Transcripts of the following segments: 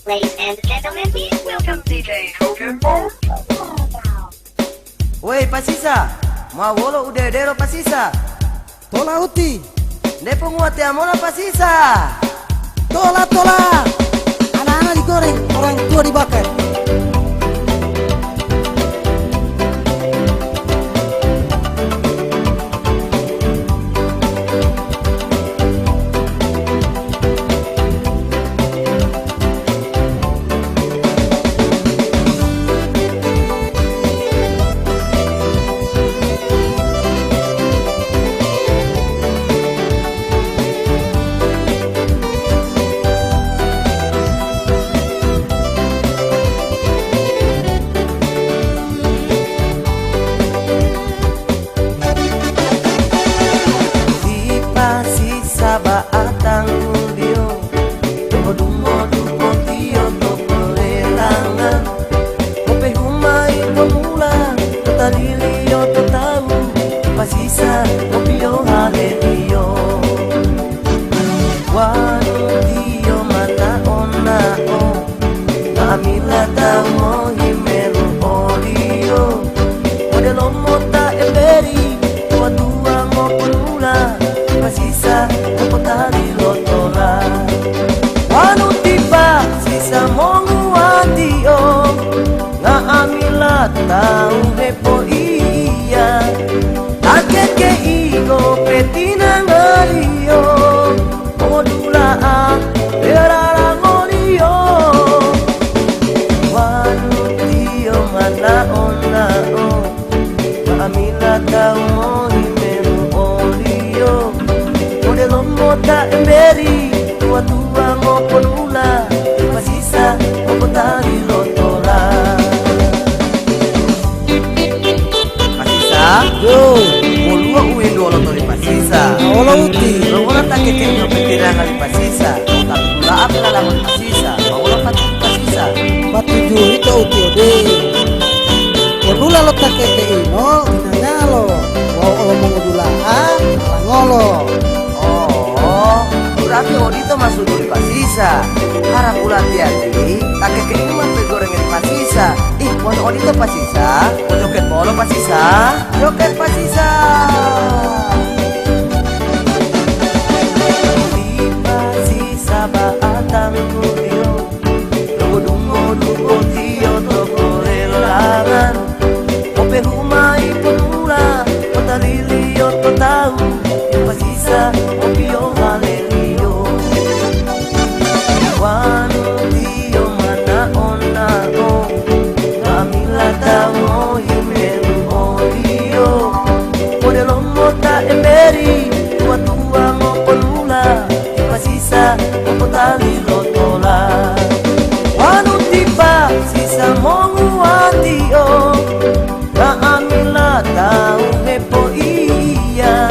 Ladies and gentlemen, please welcome DJ Pokemon. Woi Pasisa, mawolo udedero Pasisa. Tola uti, Depo nguate amola Pasisa. tola. Anak-anak digoreng, orang tua dibakar. Baatang udio, dungo tio to perangan, kope humai pemula, talilio to tahu, Pasisa kopio halelio, wanu tio mana ona o, amila tamo himelu olio, modelo mota eberi, tua mo pemula, Pasisa tali lotola wanu tiba sisa mongu adio nga amila tau hepo iya akeke igo petina ngario modula a berara ngorio wanu tio mana ona o nga amila tau mohimelu olio modelo mota emberi tua mo ponula Pasisa opo tali lotola Pasisa Yo, molua uendo lotoli Pasisa tola uti, mawala take kenyo petira kali Pasisa tapi gula apela lawan Pasisa mawala pati Pasisa batuju itu uti ode. Kodula lo tak keke ino, inanya lo. Wow lo mengudula ngolo. Berarti Odito masuk dulu Pasisa. Harap bulan hati-hati, tak keke mah goreng di Pasisa. Ih, mau Odito Pasisa, mau joget bolo Pasisa, joget Pasisa. Di Pasisa baatang udio, dungo tio toko relangan, kope humai pemula, kota lilio to tahu, Pasisa opio halelio. Wanu tio mana ona o, kamila tamo himelu olio, modelo mota emberi, tua mo ponula, Pasisa opo tali lotola. Wanu tiba sisa mongu adio, ka amila tau hepo iya,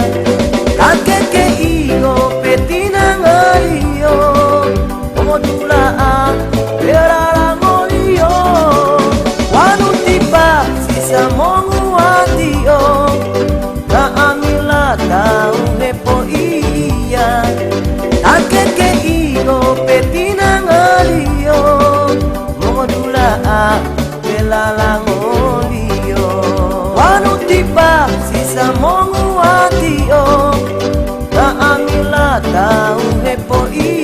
kakeke igo petina ngario, modula a berara ngorio. Wanu tiba sisa mongu adio, ka amila tau hepo iya, kakeke igo petina ngario, modula a belala ngorio. Wanu tiba sisa mongu adio, ka amila tau hepo iya.